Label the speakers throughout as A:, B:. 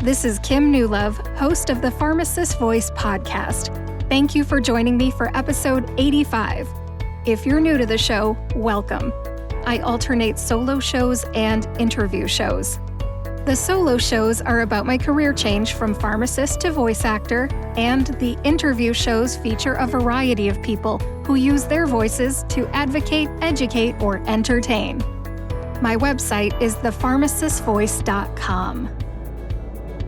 A: This is Kim Newlove, host of the Pharmacist Voice podcast. Thank you for joining me for episode 85. If you're new to the show, welcome. I alternate solo shows and interview shows. The solo shows are about my career change from pharmacist to voice actor, and the interview shows feature a variety of people who use their voices to advocate, educate, or entertain. My website is thepharmacistvoice.com.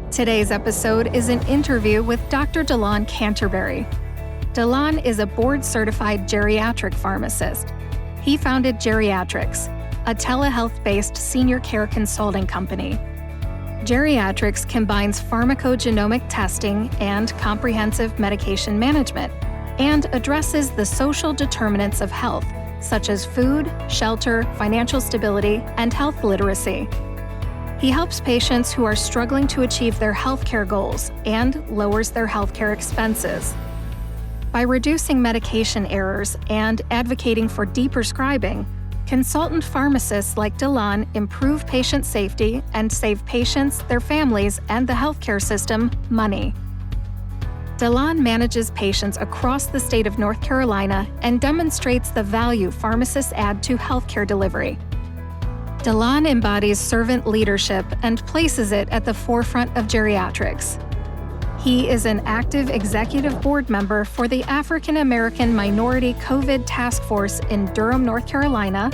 A: Today's episode is an interview with Dr. DeLon Canterbury. DeLon is a Board Certified Geriatric Pharmacist. He founded GeriatRx, a telehealth-based senior care consulting company. GeriatRx combines pharmacogenomic testing and comprehensive medication management and addresses the social determinants of health, such as food, shelter, financial stability, and health literacy. He helps patients who are struggling to achieve their healthcare goals and lowers their healthcare expenses. By reducing medication errors and advocating for deprescribing, consultant pharmacists like DeLon improve patient safety and save patients, their families, and the healthcare system money. DeLon manages patients across the state of North Carolina and demonstrates the value pharmacists add to healthcare delivery. DeLon embodies servant leadership and places it at the forefront of geriatrics. He is an active executive board member for the African American Minority COVID Task Force in Durham, North Carolina,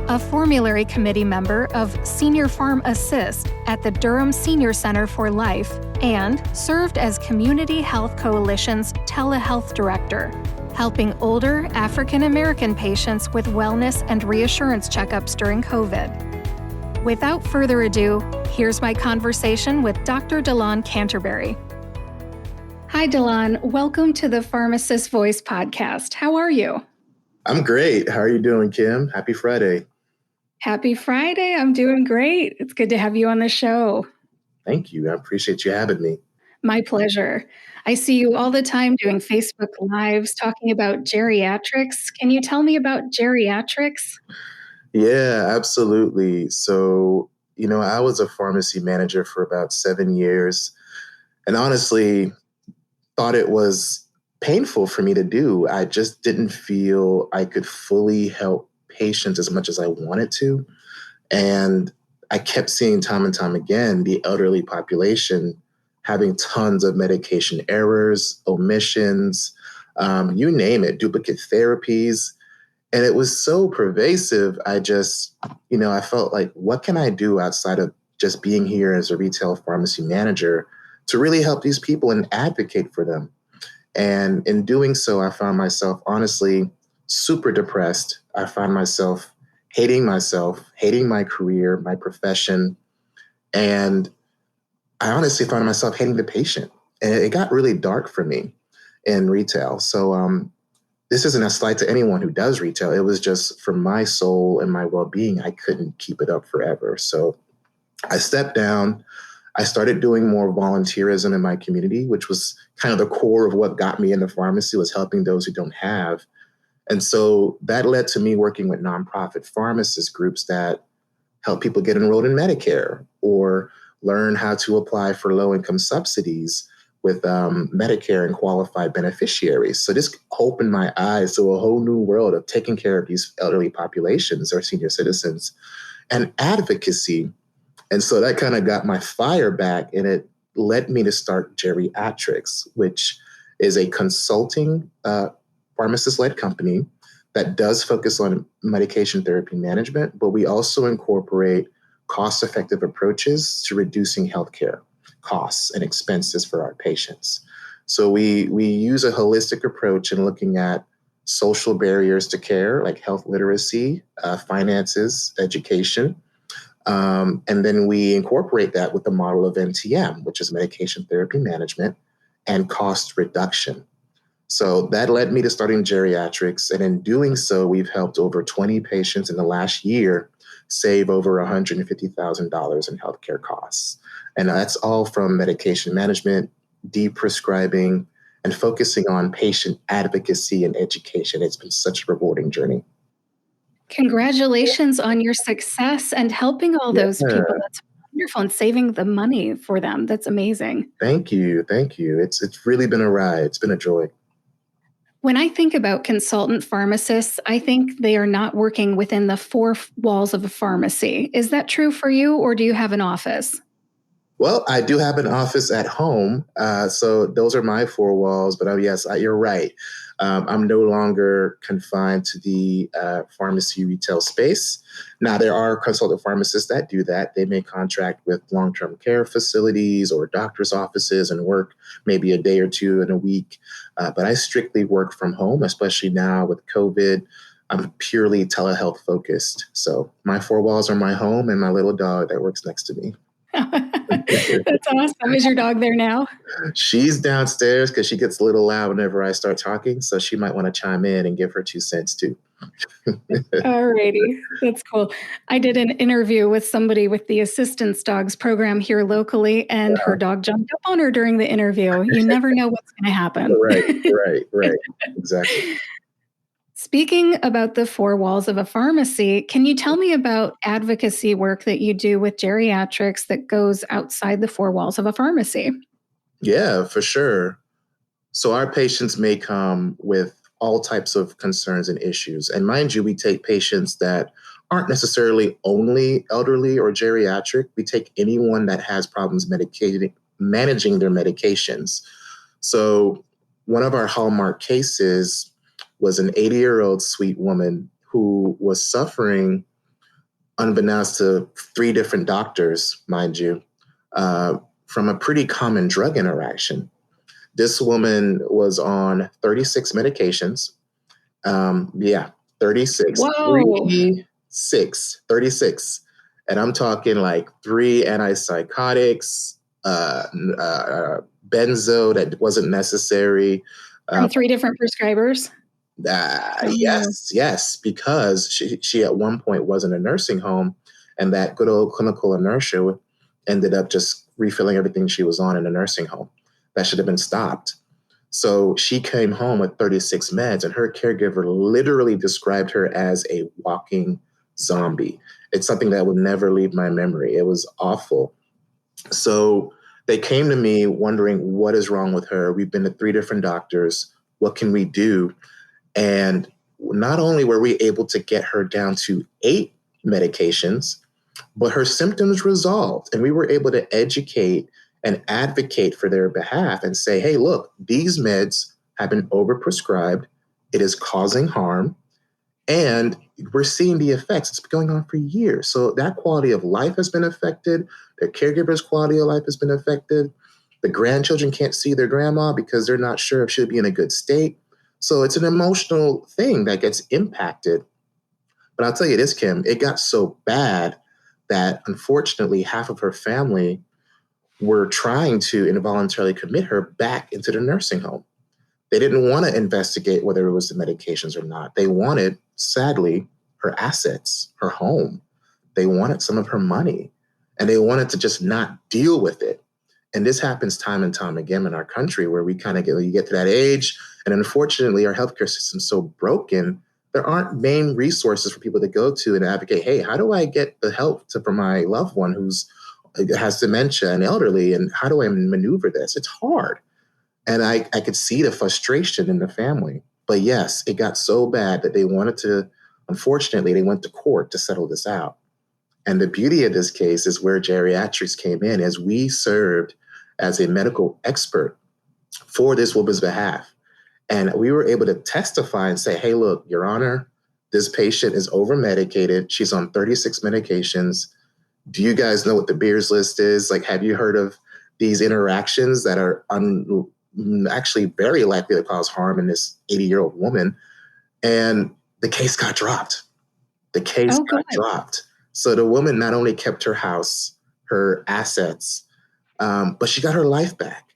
A: a formulary committee member of Senior Pharm Assist at the Durham Senior Center for Life, and served as Community Health Coalition's telehealth director, helping older African American patients with wellness and reassurance checkups during COVID. Without further ado, here's my conversation with Dr. DeLon Canterbury. Hi, DeLon. Welcome to the Pharmacist Voice podcast. How are you?
B: I'm great. How are you doing, Kim? Happy Friday.
A: Happy Friday. I'm doing great. It's good to have you on the show.
B: Thank you. I appreciate you having me.
A: My pleasure. I see you all the time doing Facebook Lives talking about geriatrics. Can you tell me about geriatrics?
B: Yeah, absolutely. So, I was a pharmacy manager for about 7 years, and honestly thought it was painful for me to do. I just didn't feel I could fully help patients as much as I wanted to. And I kept seeing time and time again the elderly population having tons of medication errors, omissions, you name it, duplicate therapies. And it was so pervasive. I just, I felt like, what can I do outside of just being here as a retail pharmacy manager to really help these people and advocate for them? And in doing so, I found myself, honestly, super depressed. I found myself, hating my career, my profession. And I honestly found myself hating the patient. And it got really dark for me in retail. So this isn't a slight to anyone who does retail. It was just for my soul and my well-being. I couldn't keep it up forever. So I stepped down. I started doing more volunteerism in my community, which was kind of the core of what got me into pharmacy, was helping those who don't have. And so that led to me working with nonprofit pharmacist groups that help people get enrolled in Medicare or learn how to apply for low-income subsidies with Medicare and qualified beneficiaries. So this opened my eyes to a whole new world of taking care of these elderly populations or senior citizens and advocacy. And so that kind of got my fire back, and it led me to start GeriatRx, which is a consulting pharmacist-led company that does focus on medication therapy management, but we also incorporate cost-effective approaches to reducing healthcare costs and expenses for our patients. So we use a holistic approach in looking at social barriers to care, like health literacy, finances, education. And then we incorporate that with the model of MTM, which is medication therapy management, and cost reduction. So that led me to starting GeriatRx. And in doing so, we've helped over 20 patients in the last year save over $150,000 in healthcare costs. And that's all from medication management, deprescribing, and focusing on patient advocacy and education. It's been such a rewarding journey.
A: Congratulations on your success and helping all those people. That's wonderful, and saving the money for them. That's amazing.
B: Thank you. Thank you. It's really been a ride. It's been a joy.
A: When I think about consultant pharmacists, I think they are not working within the four walls of a pharmacy. Is that true for you, or do you have an office?
B: Well, I do have an office at home, so those are my four walls. But yes, you're right. I'm no longer confined to the pharmacy retail space. Now, there are consultant pharmacists that do that. They may contract with long-term care facilities or doctor's offices and work maybe a day or two in a week. But I strictly work from home, especially now with COVID. I'm purely telehealth focused. So my four walls are my home and my little dog that works next to me.
A: That's awesome. Is your dog there now?
B: She's downstairs because she gets a little loud whenever I start talking. So she might want to chime in and give her 2 cents too.
A: Alrighty, that's cool. I did an interview with somebody with the Assistance Dogs program here locally, and her dog jumped up on her during the interview. You never know what's going to happen.
B: Right. Exactly.
A: Speaking about the four walls of a pharmacy, can you tell me about advocacy work that you do with geriatrics that goes outside the four walls of a pharmacy?
B: Yeah, for sure. So our patients may come with all types of concerns and issues. And mind you, we take patients that aren't necessarily only elderly or geriatric. We take anyone that has problems managing their medications. So one of our hallmark cases was an 80-year-old sweet woman who was suffering, unbeknownst to 3 different doctors, mind you, from a pretty common drug interaction. This woman was on 36 medications. 36.
A: Whoa.
B: 36. And I'm talking like 3 antipsychotics, benzo that wasn't necessary.
A: From 3 different prescribers?
B: Yes, because she at one point was in a nursing home, and that good old clinical inertia ended up just refilling everything she was on in a nursing home. That should have been stopped. So she came home with 36 meds, and her caregiver literally described her as a walking zombie. It's something that would never leave my memory. It was awful. So they came to me wondering what is wrong with her. We've been to 3 different doctors. What can we do? And not only were we able to get her down to 8 medications, but her symptoms resolved. And we were able to educate and advocate for their behalf and say, hey, look, these meds have been overprescribed. It is causing harm. And we're seeing the effects. It's been going on for years. So that quality of life has been affected. Their caregiver's quality of life has been affected. The grandchildren can't see their grandma because they're not sure if she'll be in a good state. So it's an emotional thing that gets impacted. But I'll tell you this, Kim, it got so bad that unfortunately half of her family were trying to involuntarily commit her back into the nursing home. They didn't want to investigate whether it was the medications or not. They wanted, sadly, her assets, her home. They wanted some of her money, and they wanted to just not deal with it. And this happens time and time again in our country, where we kind of you get to that age, and unfortunately, our healthcare system's so broken, there aren't main resources for people to go to and advocate, hey, how do I get the help for my loved one who's has dementia and elderly, and how do I maneuver this? It's hard. And I could see the frustration in the family. But yes, it got so bad that they wanted to, unfortunately, they went to court to settle this out. And the beauty of this case is where geriatrics came in, as we served as a medical expert for this woman's behalf. And we were able to testify and say, hey, look, Your Honor, this patient is over-medicated. She's on 36 medications. Do you guys know what the Beers list is? Like, have you heard of these interactions that are actually very likely to cause harm in this 80-year-old woman? And the case got dropped. Dropped. So the woman not only kept her house, her assets, but she got her life back.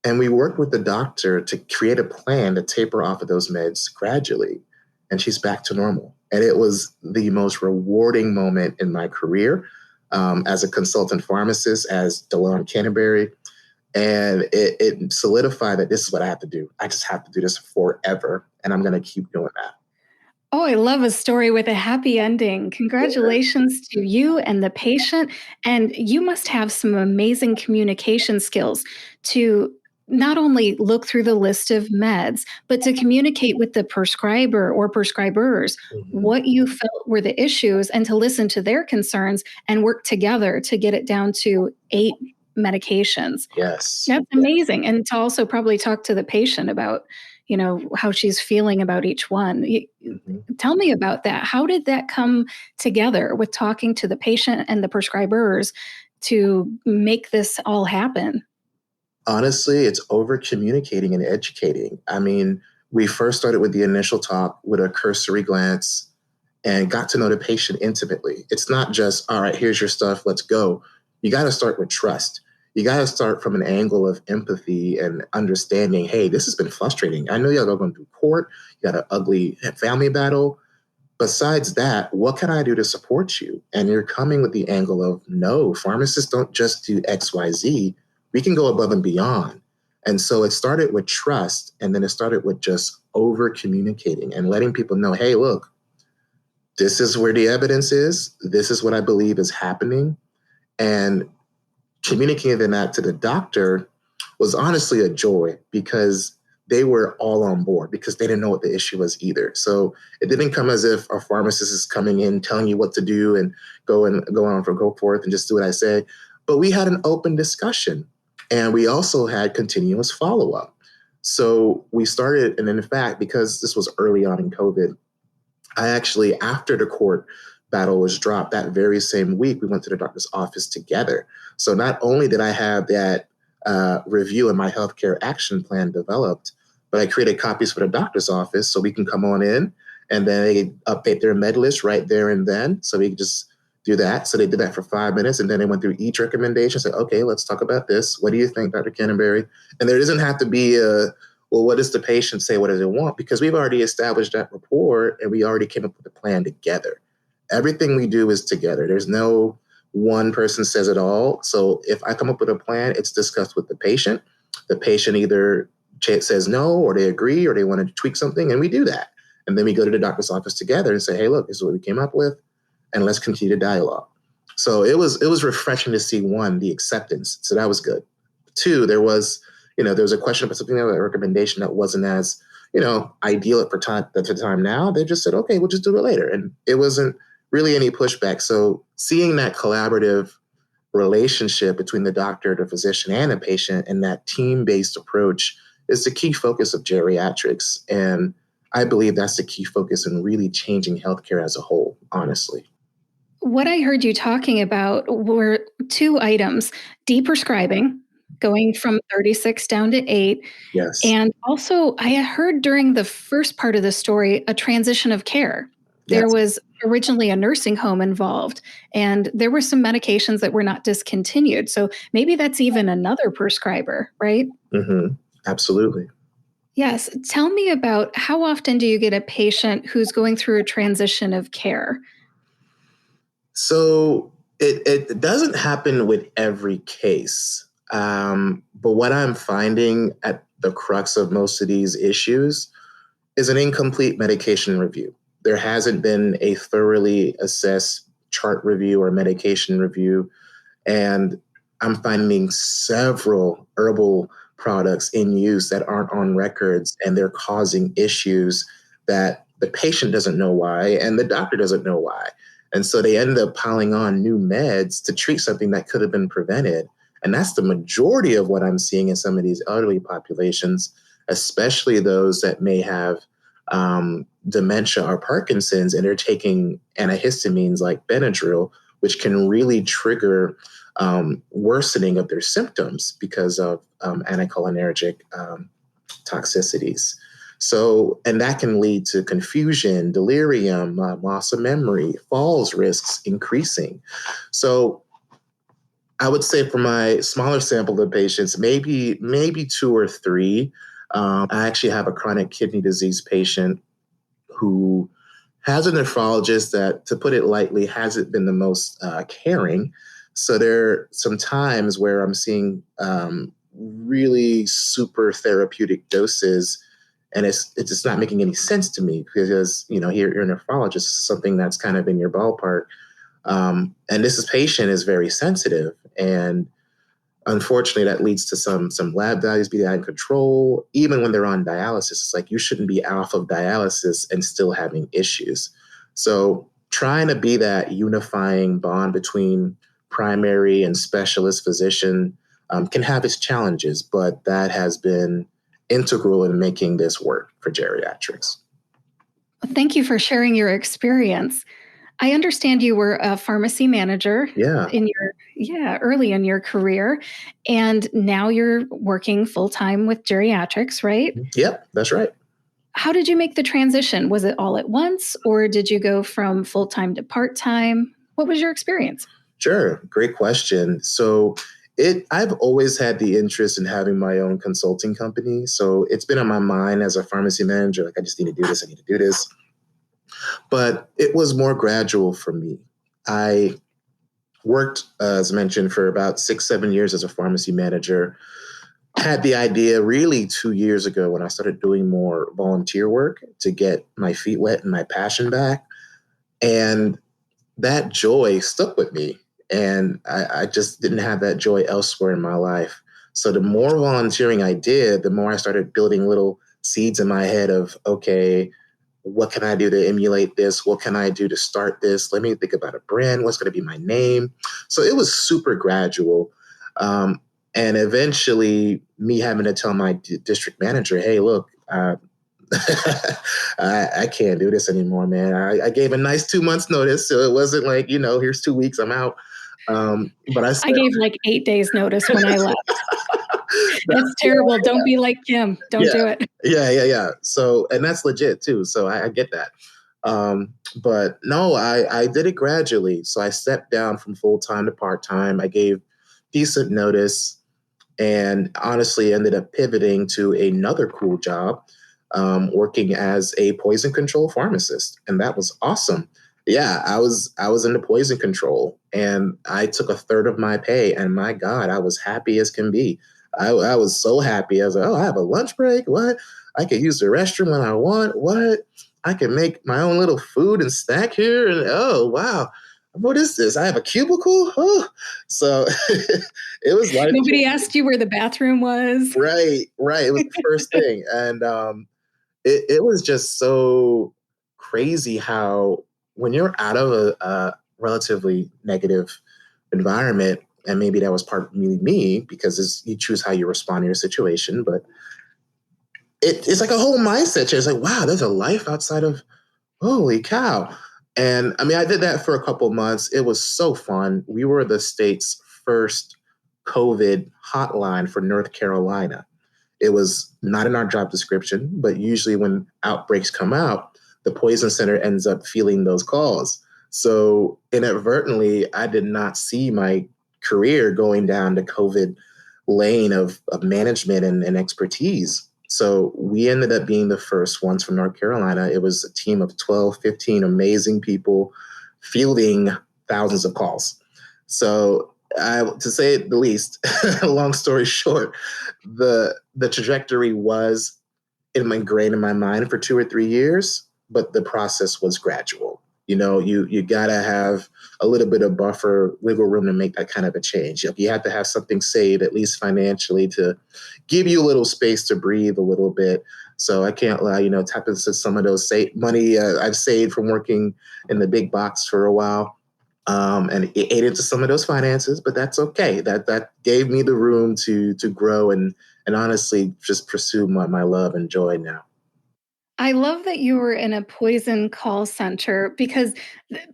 B: And we worked with the doctor to create a plan to taper off of those meds gradually. And she's back to normal. And it was the most rewarding moment in my career as a consultant pharmacist, as DeLon Canterbury. And it solidified that this is what I have to do. I just have to do this forever. And I'm going to keep doing that.
A: Oh, I love a story with a happy ending.
B: Yeah.
A: Congratulations to you and the patient. And you must have some amazing communication skills to not only look through the list of meds, but to communicate with the prescriber or prescribers
B: Mhm.
A: what you felt were the issues and to listen to their concerns and work together to get it down to 8 medications.
B: Yes.
A: That's amazing, and to also probably talk to the patient about, how she's feeling about each one.
B: Mhm.
A: Tell me about that. How did that come together with talking to the patient and the prescribers to make this all happen?
B: Honestly, it's over communicating and educating. I mean, we first started with the initial talk with a cursory glance and got to know the patient intimately. It's not just, all right, here's your stuff, let's go. You got to start with trust. You got to start from an angle of empathy and understanding, hey, this has been frustrating. I know y'all are going through court, you got an ugly family battle. Besides that, what can I do to support you? And you're coming with the angle of, no, pharmacists don't just do XYZ. We can go above and beyond. And so it started with trust, and then it started with just over communicating and letting people know, hey, look, this is where the evidence is. This is what I believe is happening. And communicating that to the doctor was honestly a joy because they were all on board because they didn't know what the issue was either. So it didn't come as if a pharmacist is coming in telling you what to do and go forth and just do what I say. But we had an open discussion and we also had continuous follow-up. So we started, and in fact, because this was early on in COVID, I actually, after the court battle was dropped that very same week, we went to the doctor's office together. So not only did I have that review and my healthcare action plan developed, but I created copies for the doctor's office so we can come on in and then they update their med list right there and then. So we could just do that. So they did that for 5 minutes and then they went through each recommendation. Said, okay, let's talk about this. What do you think, Dr. Canterbury? And there doesn't have to be a, well, what does the patient say? What does it want? Because we've already established that rapport and we already came up with a plan together. Everything we do is together. There's no one person says it all. So if I come up with a plan, it's discussed with the patient. The patient either says no, or they agree, or they want to tweak something, and we do that. And then we go to the doctor's office together and say, hey, look, this is what we came up with, and let's continue the dialogue. So it was refreshing to see, one, the acceptance. So that was good. Two, there was a question about something, a recommendation that wasn't as, ideal at the time now. They just said, okay, we'll just do it later. And it wasn't really any pushback. So seeing that collaborative relationship between the doctor, the physician, and the patient, and that team-based approach is the key focus of geriatrics. And I believe that's the key focus in really changing healthcare as a whole, honestly.
A: What I heard you talking about were 2 items: deprescribing, going from 36 down to 8,
B: Yes.
A: and also I had heard during the first part of the story a transition of care. There
B: Yes.
A: was originally a nursing home involved, and there were some medications that were not discontinued. So maybe that's even another prescriber, right?
B: Mm-hmm. Absolutely.
A: Yes. Tell me about how often do you get a patient who's going through a transition of care?
B: So it doesn't happen with every case. But what I'm finding at the crux of most of these issues is an incomplete medication review. There hasn't been a thoroughly assessed chart review or medication review. And I'm finding several herbal products in use that aren't on records and they're causing issues that the patient doesn't know why and the doctor doesn't know why. And so they end up piling on new meds to treat something that could have been prevented. And that's the majority of what I'm seeing in some of these elderly populations, especially those that may have dementia or Parkinson's, and they're taking antihistamines like Benadryl, which can really trigger worsening of their symptoms because of anticholinergic toxicities. So, and that can lead to confusion, delirium, loss of memory, falls risks increasing. So I would say for my smaller sample of patients, maybe 2 or 3. I actually have a chronic kidney disease patient who has a nephrologist that, to put it lightly, hasn't been the most caring. So there are some times where I'm seeing really super therapeutic doses, And it's just not making any sense to me because, you're a nephrologist. This is something that's kind of in your ballpark. And this patient is very sensitive. And unfortunately, that leads to some lab values being out of control. Even when they're on dialysis, it's like you shouldn't be off of dialysis and still having issues. So trying to be that unifying bond between primary and specialist physician can have its challenges, but that has been integral in making this work for geriatrics.
A: Thank you for sharing your experience. I understand you were a pharmacy manager early in your career, and now you're working full-time with geriatrics, right?
B: Yep, that's right.
A: How did you make the transition? Was it all at once, or did you go from full-time to part-time? What was your experience?
B: Sure, great question. So I've always had the interest in having my own consulting company. So it's been on my mind as a pharmacy manager, like I just need to do this, I need to do this. But it was more gradual for me. I worked, as mentioned, for about 6-7 years as a pharmacy manager. Had the idea really 2 years ago when I started doing more volunteer work to get my feet wet and my passion back. And that joy stuck with me. And I just didn't have that joy elsewhere in my life. So the more volunteering I did, the more I started building little seeds in my head of, okay, what can I do to emulate this? What can I do to start this? Let me think about a brand. What's going to be my name? So it was super gradual. And eventually me having to tell my district manager, hey, look, I can't do this anymore, man. I gave a nice 2 months notice. So it wasn't like, here's 2 weeks, I'm out. But I
A: gave like 8 days notice when I left. That's terrible. Yeah. Don't be like Kim. Don't do it.
B: Yeah. So, and that's legit too. So I get that. But no, I did it gradually. So I stepped down from full-time to part-time. I gave decent notice and honestly ended up pivoting to another cool job, working as a poison control pharmacist. And that was awesome. Yeah, I was into poison control and I took a third of my pay and my God, I was happy as can be. I was so happy. I was like, oh, I have a lunch break. What? I can use the restroom when I want. What? I can make my own little food and snack here. And oh, wow. What is this? I have a cubicle? Oh. So it was like
A: nobody asked you where the bathroom was.
B: Right. It was the first thing. And it was just so crazy how when you're out of a relatively negative environment, and maybe that was partly me because you choose how you respond to your situation, but it's like a whole mindset. It's like, wow, there's a life outside of, holy cow. And I mean, I did that for a couple of months. It was so fun. We were the state's first COVID hotline for North Carolina. It was not in our job description, but usually when outbreaks come out, the poison center ends up fielding those calls. So inadvertently, I did not see my career going down the COVID lane of management and expertise. So we ended up being the first ones from North Carolina. It was a team of 12, 15 amazing people fielding thousands of calls. So to say the least, long story short, the trajectory was ingrained in my mind for 2 or 3 years, but the process was gradual. You got to have a little bit of buffer, wiggle room to make that kind of a change. You have to have something saved, at least financially, to give you a little space to breathe a little bit. So I can't lie, tap into some of those money I've saved from working in the big box for a while. And it ate into some of those finances, but that's okay. That gave me the room to grow and honestly just pursue my love and joy now.
A: I love that you were in a poison call center because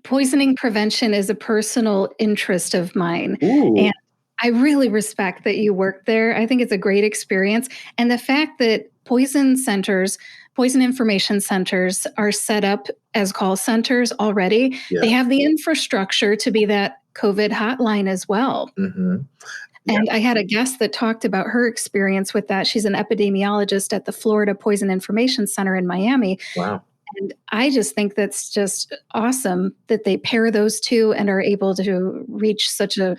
A: poisoning prevention is a personal interest of mine.
B: Ooh.
A: And I really respect that you worked there. I think it's a great experience. And the fact that poison information centers are set up as call centers already, They have the infrastructure to be that COVID hotline as well.
B: Mm-hmm.
A: And I had a guest that talked about her experience with that. She's an epidemiologist at the Florida Poison Information Center in Miami.
B: Wow.
A: And I just think that's just awesome that they pair those two and are able to reach such a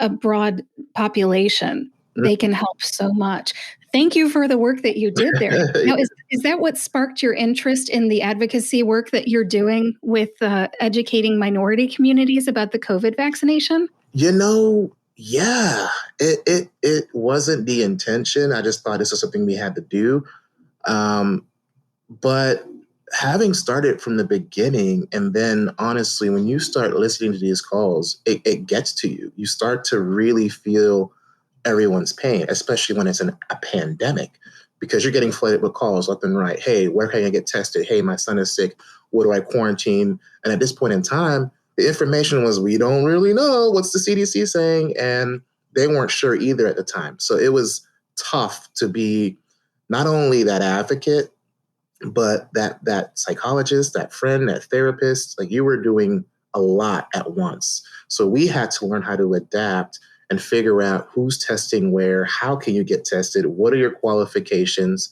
A: broad population. They can help so much. Thank you for the work that you did there. Now, is that what sparked your interest in the advocacy work that you're doing with educating minority communities about the COVID vaccination?
B: Yeah, it wasn't the intention. I just thought this was something we had to do. But having started from the beginning, and then honestly, when you start listening to these calls, it gets to you. You start to really feel everyone's pain, especially when it's a pandemic, because you're getting flooded with calls left and right. Hey, where can I get tested? Hey, my son is sick. What do I quarantine? And at this point in time, the information was, we don't really know. What's the CDC saying? And they weren't sure either at the time. So it was tough to be not only that advocate, but that psychologist, that friend, that therapist. Like, you were doing a lot at once. So we had to learn how to adapt and figure out who's testing where, how can you get tested, what are your qualifications.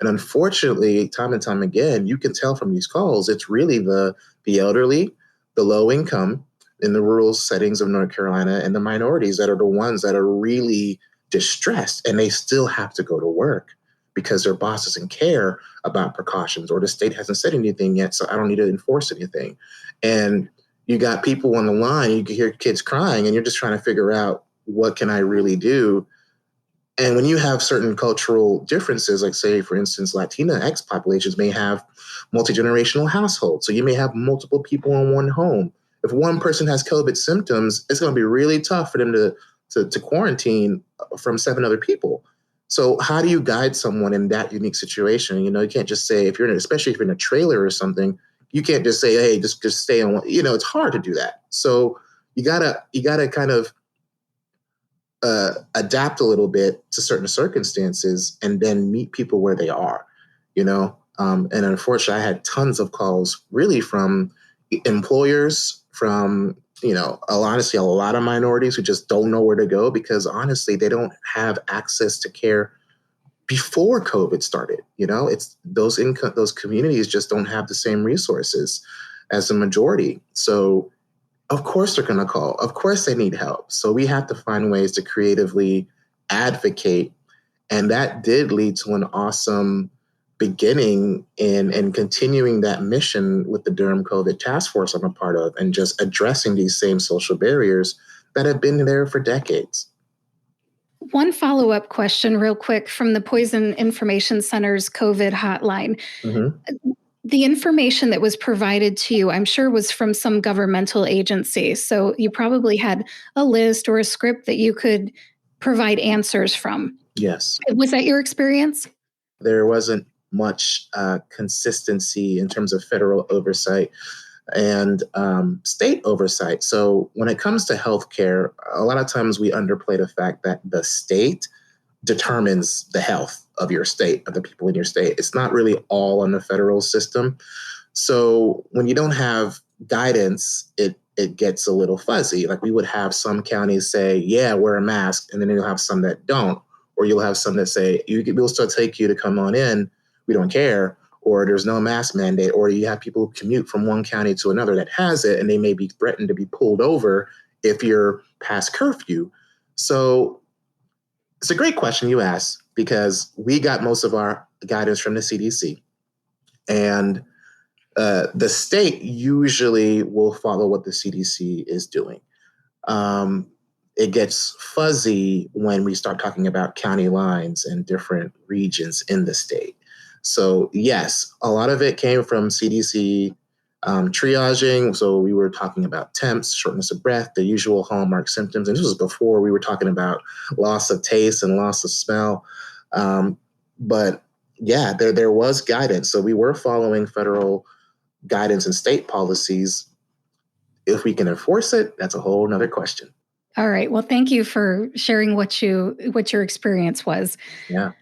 B: And unfortunately, time and time again, you can tell from these calls, it's really the elderly, the low income in the rural settings of North Carolina, and the minorities that are the ones that are really distressed, and they still have to go to work because their boss doesn't care about precautions, or the state hasn't said anything yet, so I don't need to enforce anything. And you got people on the line, you can hear kids crying, and you're just trying to figure out, what can I really do? And when you have certain cultural differences, like, say, for instance, Latinx populations may have multi-generational households. So you may have multiple people in one home. If one person has COVID symptoms, it's going to be really tough for them to quarantine from 7 other people. So how do you guide someone in that unique situation? You can't just say, especially if you're in a trailer or something, you can't just say, hey, just stay on one. It's hard to do that. So you gotta kind of adapt a little bit to certain circumstances, and then meet people where they are. And unfortunately, I had tons of calls really from employers, from honestly, a lot of minorities who just don't know where to go, because honestly, they don't have access to care before COVID started. It's those communities just don't have the same resources as the majority. So of course they're going to call. Of course they need help. So we have to find ways to creatively advocate. And that did lead to an awesome beginning in continuing that mission with the Durham COVID task force I'm a part of, and just addressing these same social barriers that have been there for decades.
A: One follow-up question real quick from the Poison Information Center's COVID hotline.
B: Mm-hmm.
A: The information that was provided to you, I'm sure, was from some governmental agency. So you probably had a list or a script that you could provide answers from.
B: Yes.
A: Was that your experience?
B: There wasn't much consistency in terms of federal oversight and state oversight. So when it comes to healthcare, a lot of times we underplay the fact that the state determines the health of your state, of the people in your state. It's not really all on the federal system. So when you don't have guidance, it gets a little fuzzy. Like, we would have some counties say, yeah, wear a mask, and then you'll have some that don't. Or you'll have some that say, we'll still take you to come on in, we don't care. Or there's no mask mandate. Or you have people who commute from one county to another that has it, and they may be threatened to be pulled over if you're past curfew. So it's a great question you asked, because we got most of our guidance from the CDC. And the state usually will follow what the CDC is doing. It gets fuzzy when we start talking about county lines and different regions in the state. So yes, a lot of it came from CDC triaging. So we were talking about temps, shortness of breath, the usual hallmark symptoms. And this was before we were talking about loss of taste and loss of smell. But yeah, there was guidance. So we were following federal guidance and state policies. If we can enforce it, that's a whole nother question.
A: All right. Well, thank you for sharing what your experience was.
B: Yeah.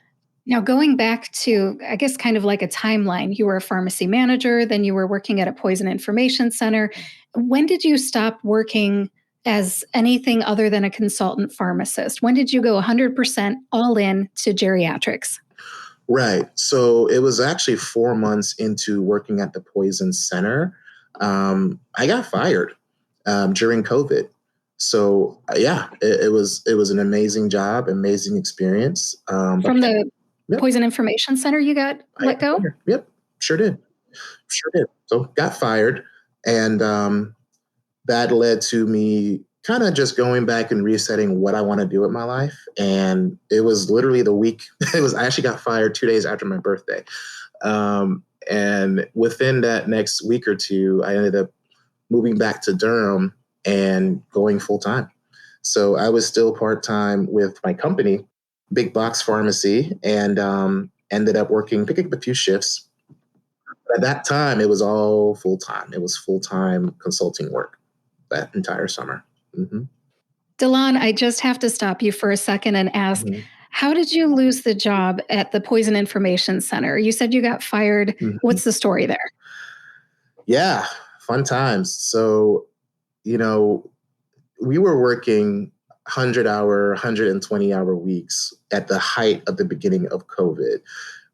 A: Now, going back to, I guess, kind of like a timeline, you were a pharmacy manager, then you were working at a poison information center. When did you stop working as anything other than a consultant pharmacist? When did you go 100% all in to geriatrics?
B: Right. So it was actually 4 months into working at the poison center. I got fired during COVID. So yeah, it was an amazing job, amazing experience.
A: From the
B: Yep,
A: Poison Information Center, you got
B: I
A: let go?
B: yep, sure did, sure did. So got fired, and that led to me kind of just going back and resetting what I want to do with my life. And it was literally the week. I actually got fired 2 days after my birthday. And within that next week or two, I ended up moving back to Durham and going full time. So I was still part time with my company, Big Box Pharmacy, and ended up picking up a few shifts. At that time, it was all full time. It was full time consulting work that entire summer. Mm-hmm.
A: DeLon, I just have to stop you for a second and ask,
B: Mm-hmm.
A: how did you lose the job at the Poison Information Center? You said you got fired.
B: Mm-hmm.
A: What's the story there?
B: Yeah, fun times. So, we were working 100-hour, 120-hour weeks at the height of the beginning of COVID.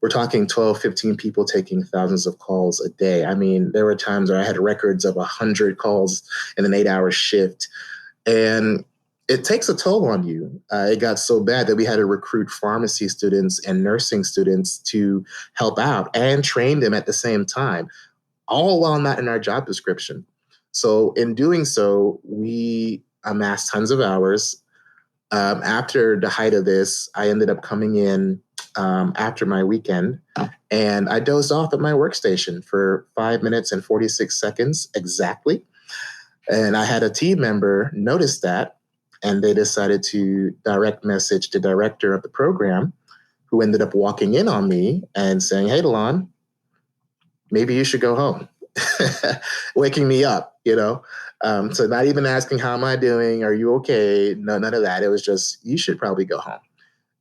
B: We're talking 12, 15 people taking thousands of calls a day. I mean, there were times where I had records of 100 calls in an 8-hour shift. And it takes a toll on you. It got so bad that we had to recruit pharmacy students and nursing students to help out and train them at the same time, all while not in our job description. So in doing so, we amassed tons of hours. After the height of this, I ended up coming in after my weekend, and I dozed off at my workstation for 5 minutes and 46 seconds exactly. And I had a team member notice that, and they decided to direct message the director of the program, who ended up walking in on me and saying, "Hey, DeLon, maybe you should go home." Waking me up, So not even asking, how am I doing? Are you okay? No, none of that. It was just, you should probably go home.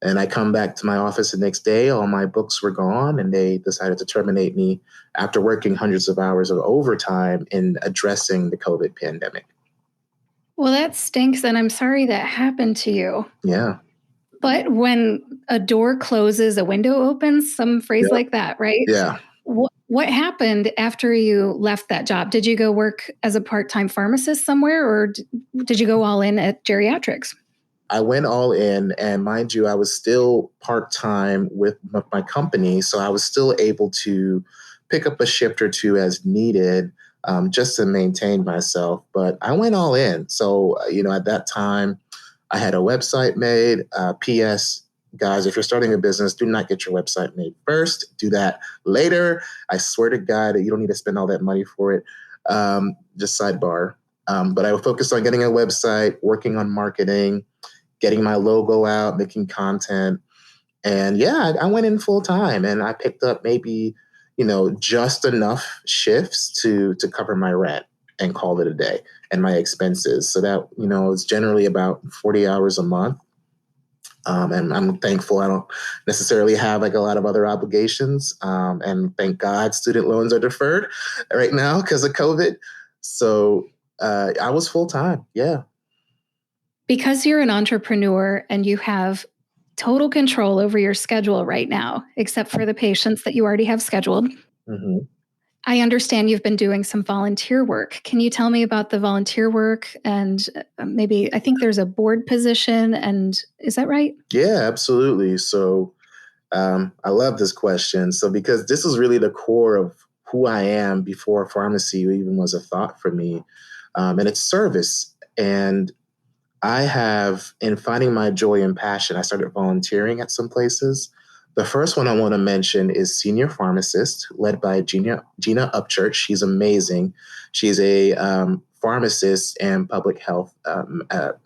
B: And I come back to my office the next day, all my books were gone, and they decided to terminate me after working hundreds of hours of overtime in addressing the COVID pandemic.
A: Well, that stinks, and I'm sorry that happened to you.
B: Yeah.
A: But when a door closes, a window opens, some phrase like that, right?
B: Yeah.
A: What happened after you left that job? Did you go work as a part-time pharmacist somewhere, or did you go all in at geriatrics?
B: I went all in, and mind you, I was still part-time with my company, so I was still able to pick up a shift or two as needed, just to maintain myself. But I went all in. So, at that time, I had a website made. P.S. Guys, if you're starting a business, do not get your website made first. Do that later. I swear to God that you don't need to spend all that money for it. Just sidebar. But I would focus on getting a website, working on marketing, getting my logo out, making content. And yeah, I went in full time, and I picked up maybe, just enough shifts to cover my rent and call it a day, and my expenses. So that, it's generally about 40 hours a month. And I'm thankful I don't necessarily have like a lot of other obligations. And thank God student loans are deferred right now because of COVID. So I was full time. Yeah.
A: Because you're an entrepreneur and you have total control over your schedule right now, except for the patients that you already have scheduled.
B: Mm-hmm.
A: I understand you've been doing some volunteer work. Can you tell me about the volunteer work? And maybe, I think there's a board position, and is that right?
B: Yeah, absolutely. So I love this question. So because this is really the core of who I am before pharmacy even was a thought for me, and it's service. And I have, in finding my joy and passion, I started volunteering at some places. The first one I want to mention is Senior Pharmacist, led by Gina Upchurch. She's amazing. She's a pharmacist and public health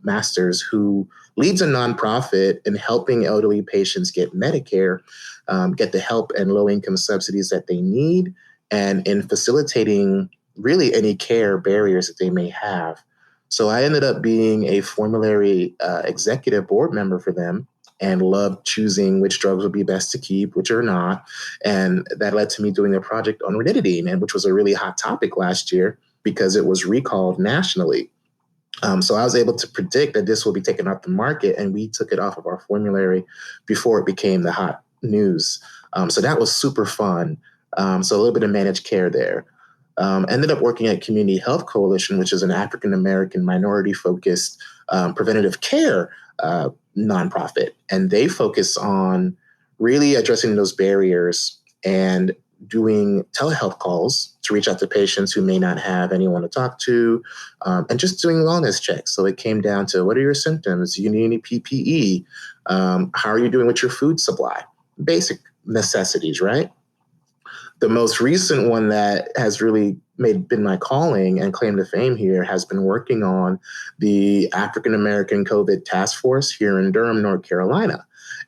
B: masters who leads a nonprofit in helping elderly patients get Medicare, get the help and low-income subsidies that they need, and in facilitating really any care barriers that they may have. So I ended up being a formulary executive board member for them, and loved choosing which drugs would be best to keep, which are not. And that led to me doing a project on ranitidine, and which was a really hot topic last year because it was recalled nationally. So I was able to predict that this will be taken off the market, and we took it off of our formulary before it became the hot news. So that was super fun. So a little bit of managed care there. Ended up working at Community Health Coalition, which is an African-American minority-focused preventative care nonprofit. And they focus on really addressing those barriers and doing telehealth calls to reach out to patients who may not have anyone to talk to, and just doing wellness checks. So it came down to, what are your symptoms? Do you need any PPE? How are you doing with your food supply? Basic necessities, right? The most recent one that has really been my calling and claim to fame here has been working on the African American COVID Task Force here in Durham, North Carolina.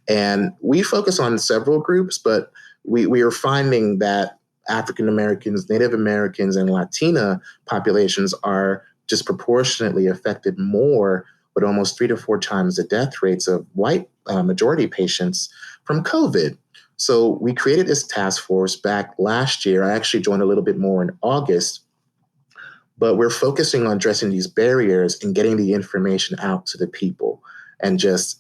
B: And we focus on several groups, but we are finding that African Americans, Native Americans, and Latina populations are disproportionately affected more, with almost 3 to 4 times the death rates of white majority patients from COVID. So we created this task force back last year. I actually joined a little bit more in August, but we're focusing on addressing these barriers and getting the information out to the people. And just,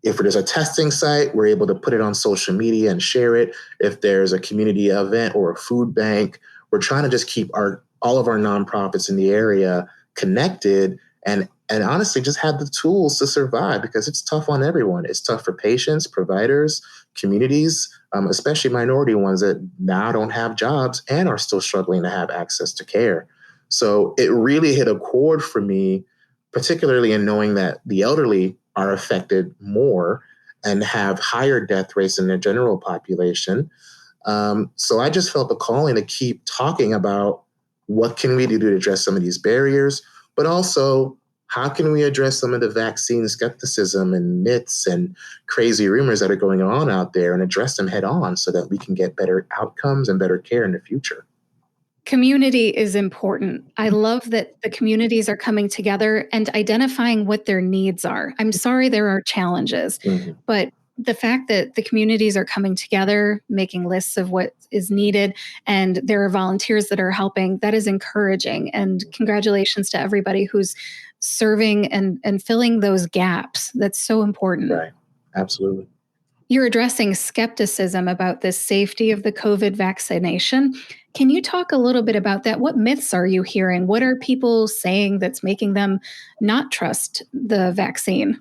B: if there's a testing site, we're able to put it on social media and share it. If there's a community event or a food bank, we're trying to just keep all of our nonprofits in the area connected and honestly just have the tools to survive, because it's tough on everyone. It's tough for patients, providers, communities, especially minority ones that now don't have jobs and are still struggling to have access to care. So it really hit a chord for me, particularly in knowing that the elderly are affected more and have higher death rates than the general population. So I just felt the calling to keep talking about what can we do to address some of these barriers, but also how can we address some of the vaccine skepticism and myths and crazy rumors that are going on out there and address them head on so that we can get better outcomes and better care in the future.
A: Community is important. I love that the communities are coming together and identifying what their needs are. I'm sorry there are challenges, but the fact that the communities are coming together, making lists of what is needed, and there are volunteers that are helping, that is encouraging. And congratulations to everybody who's serving and filling those gaps. That's so important.
B: Right. Absolutely.
A: You're addressing skepticism about the safety of the COVID vaccination. Can you talk a little bit about that? What myths are you hearing? What are people saying that's making them not trust the vaccine?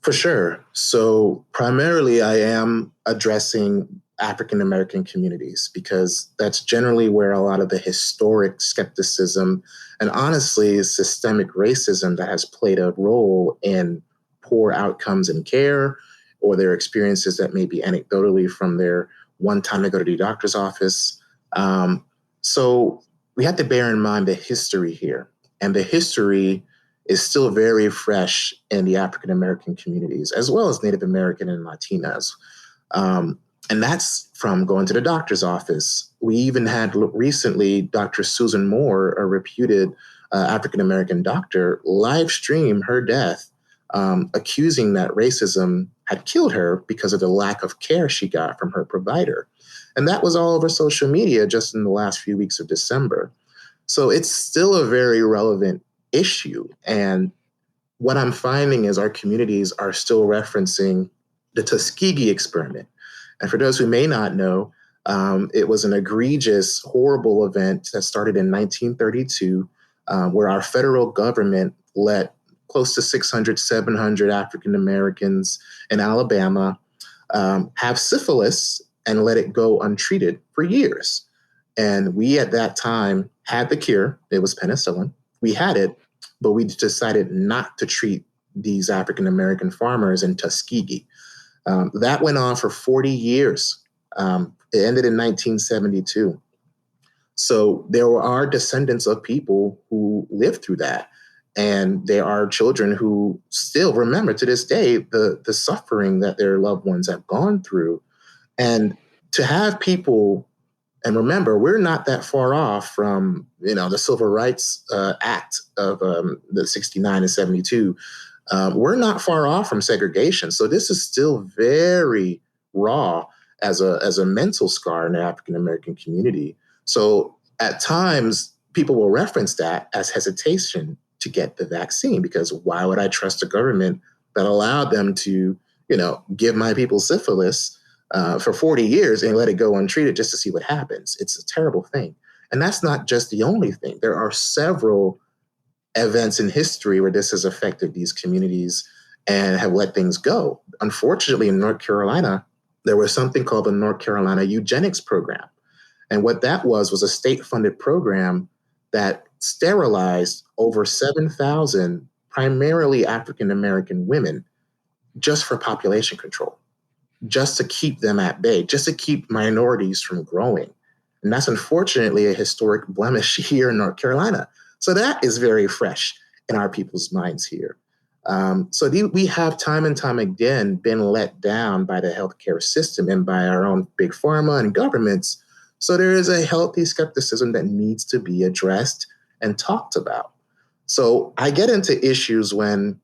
B: For sure. So primarily I am addressing African American communities, because that's generally where a lot of the historic skepticism and honestly systemic racism that has played a role in poor outcomes in care, or their experiences that may be anecdotally from their one time they go to the doctor's office. So we have to bear in mind the history here. And the history is still very fresh in the African American communities, as well as Native American and Latinas. And that's from going to the doctor's office. We even had recently Dr. Susan Moore, a reputed African American doctor, live stream her death, accusing that racism had killed her because of the lack of care she got from her provider. And that was all over social media just in the last few weeks of December. So it's still a very relevant issue. And what I'm finding is our communities are still referencing the Tuskegee experiment. And for those who may not know, it was an egregious, horrible event that started in 1932, where our federal government let close to 600, 700 African Americans in Alabama have syphilis and let it go untreated for years. And we at that time had the cure. It was penicillin. We had it, but we decided not to treat these African American farmers in Tuskegee. That went on for 40 years. It ended in 1972. So there are descendants of people who lived through that. And there are children who still remember to this day the suffering that their loved ones have gone through. And to have people, and remember, we're not that far off from, the Civil Rights Act of the 69 and 72. We're not far off from segregation. So this is still very raw as a mental scar in the African American community. So at times, people will reference that as hesitation to get the vaccine, because why would I trust a government that allowed them to, give my people syphilis for 40 years and let it go untreated just to see what happens? It's a terrible thing. And that's not just the only thing. There are several events in history where this has affected these communities and have let things go. Unfortunately, in North Carolina, there was something called the North Carolina Eugenics Program. And what that was a state-funded program that sterilized over 7,000 primarily African-American women just for population control, just to keep them at bay, just to keep minorities from growing. And that's unfortunately a historic blemish here in North Carolina. So that is very fresh in our people's minds here. We have time and time again been let down by the healthcare system and by our own big pharma and governments. So there is a healthy skepticism that needs to be addressed and talked about. So I get into issues when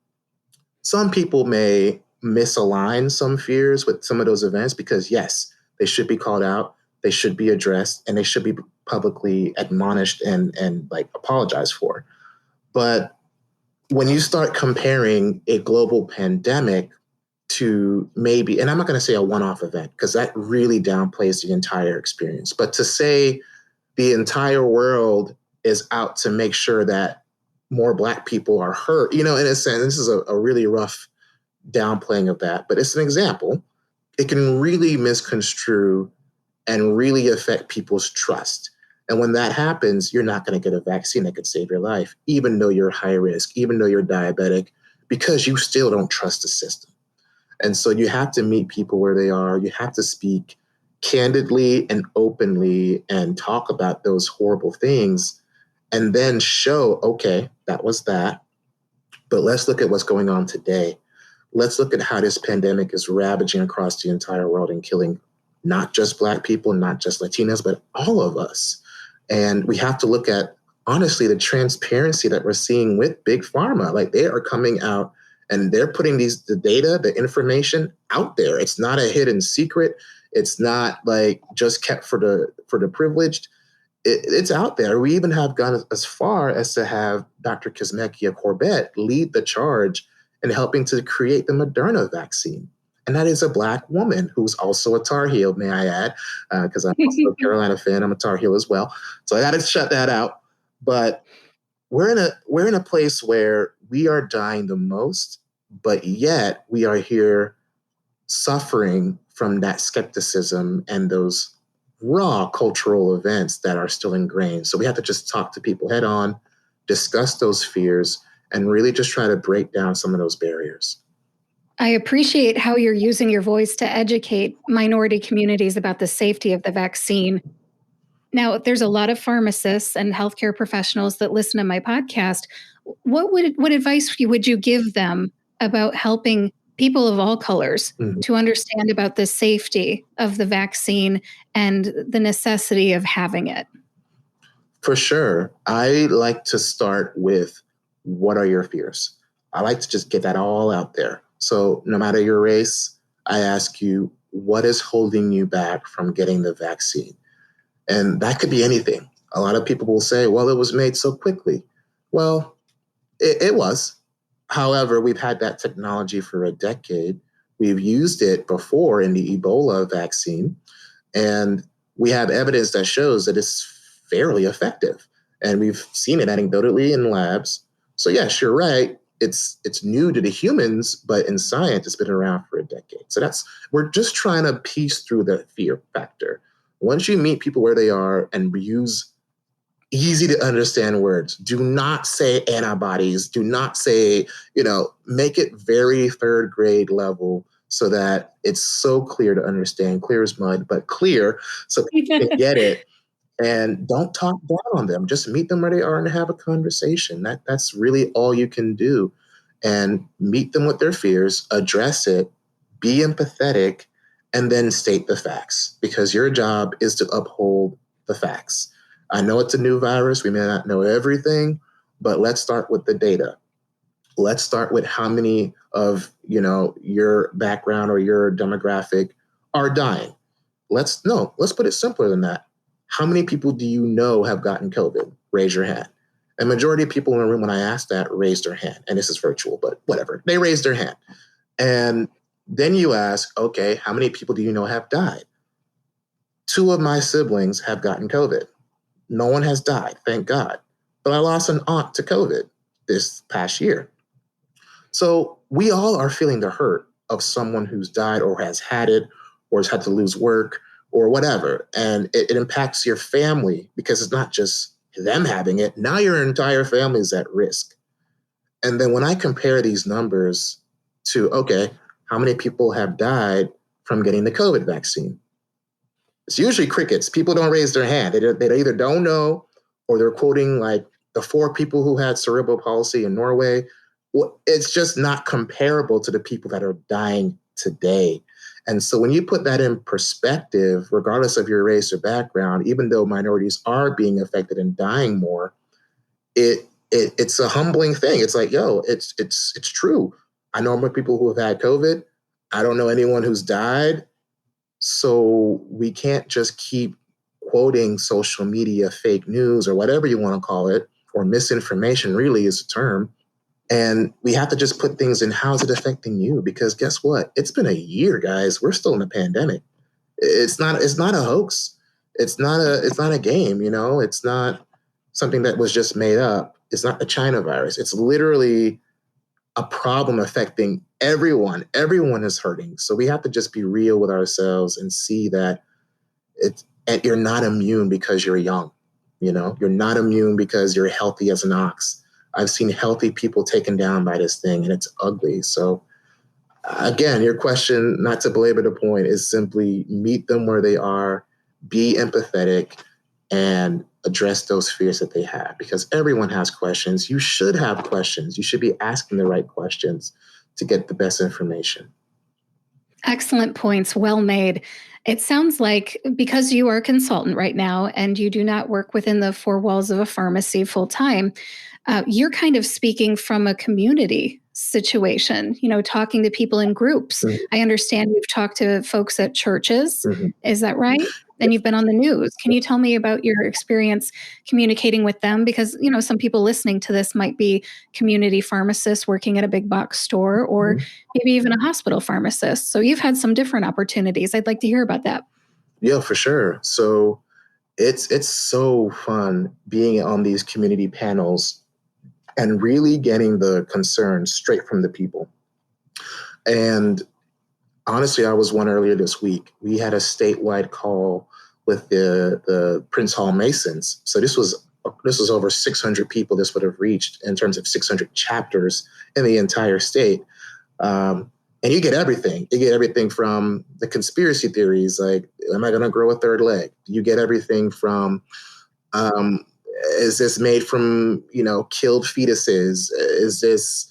B: some people may misalign some fears with some of those events because, yes, they should be called out, they should be addressed, and they should be publicly admonished and like apologized for. But when you start comparing a global pandemic to maybe, and I'm not going to say a one-off event because that really downplays the entire experience, but to say the entire world is out to make sure that more Black people are hurt, in a sense, this is a really rough downplaying of that, but it's an example. It can really misconstrue and really affect people's trust. And when that happens, you're not going to get a vaccine that could save your life, even though you're high risk, even though you're diabetic, because you still don't trust the system. And so you have to meet people where they are. You have to speak candidly and openly and talk about those horrible things and then show, okay, that was that. But let's look at what's going on today. Let's look at how this pandemic is ravaging across the entire world and killing not just Black people, not just Latinos, but all of us. And we have to look at, honestly, the transparency that we're seeing with Big Pharma. Like, they are coming out and they're putting the data, the information out there. It's not a hidden secret. It's not like just kept for the privileged. It's out there. We even have gone as far as to have Dr. Kizzmekia Corbett lead the charge in helping to create the Moderna vaccine. And that is a Black woman who's also a Tar Heel, may I add, because I'm also a Carolina fan. I'm a Tar Heel as well. So I got to shut that out. But we're in a place where we are dying the most, but yet we are here suffering from that skepticism and those raw cultural events that are still ingrained. So we have to just talk to people head on, discuss those fears, and really just try to break down some of those barriers.
A: I appreciate how you're using your voice to educate minority communities about the safety of the vaccine. Now, there's a lot of pharmacists and healthcare professionals that listen to my podcast. What advice would you give them about helping people of all colors to understand about the safety of the vaccine and the necessity of having it?
B: For sure. I like to start with, what are your fears? I like to just get that all out there. So no matter your race, I ask you, what is holding you back from getting the vaccine? And that could be anything. A lot of people will say, well, it was made so quickly. Well, it was. However, we've had that technology for a decade. We've used it before in the Ebola vaccine, and we have evidence that shows that it's fairly effective. And we've seen it anecdotally in labs. So yes, you're right. It's new to the humans, but in science, it's been around for a decade. So we're just trying to piece through the fear factor. Once you meet people where they are and use easy to understand words, do not say antibodies, do not say, make it very third grade level so that it's so clear to understand, clear as mud, but clear so people can get it. And don't talk down on them. Just meet them where they are and have a conversation. That's really all you can do. And meet them with their fears, address it, be empathetic, and then state the facts. Because your job is to uphold the facts. I know it's a new virus. We may not know everything, but let's start with the data. Let's start with how many of your background or your demographic are dying. Let's put it simpler than that. How many people do you know have gotten COVID? Raise your hand. A majority of people in the room, when I asked that, raised their hand. And this is virtual, but whatever. They raised their hand. And then you ask, okay, how many people do you know have died? 2 of my siblings have gotten COVID. No one has died, thank God. But I lost an aunt to COVID this past year. So we all are feeling the hurt of someone who's died or has had it or has had to lose work or whatever. And it impacts your family because it's not just them having it. Now your entire family is at risk. And then when I compare these numbers to, okay, how many people have died from getting the COVID vaccine? It's usually crickets. People don't raise their hand. They either don't know or they're quoting like the 4 people who had cerebral palsy in Norway. Well, it's just not comparable to the people that are dying today. And so when you put that in perspective, regardless of your race or background, even though minorities are being affected and dying more, it's a humbling thing. It's like, yo, it's true. I know more people who have had COVID. I don't know anyone who's died. So we can't just keep quoting social media fake news or whatever you want to call it, or misinformation really is a term. And we have to just put things in, how's it affecting you? Because guess what? It's been a year, guys. We're still in a pandemic. It's not a hoax. It's not a game, It's not something that was just made up. It's not the China virus. It's literally a problem affecting everyone. Everyone is hurting. So we have to just be real with ourselves and see that and you're not immune because you're young. You're not immune because you're healthy as an ox. I've seen healthy people taken down by this thing, and it's ugly. So again, your question, not to belabor the point, is simply meet them where they are, be empathetic, and address those fears that they have, because everyone has questions. You should have questions. You should be asking the right questions to get the best information.
A: Excellent points. Well made. It sounds like because you are a consultant right now and you do not work within the 4 walls of a pharmacy full time, you're kind of speaking from a community situation, talking to people in groups. Mm-hmm. I understand you've talked to folks at churches. Mm-hmm. Is that right? And you've been on the news. Can you tell me about your experience communicating with them? Because, some people listening to this might be community pharmacists working at a big box store, or maybe even a hospital pharmacist. So you've had some different opportunities. I'd like to hear about that.
B: Yeah, for sure. So it's so fun being on these community panels and really getting the concerns straight from the people. And honestly, I was one earlier this week. We had a statewide call with the Prince Hall Masons. So this was over 600 people this would have reached in terms of 600 chapters in the entire state. And you get everything. You get everything from the conspiracy theories, like, am I going to grow a third leg? You get everything from, is this made from, killed fetuses? Is this,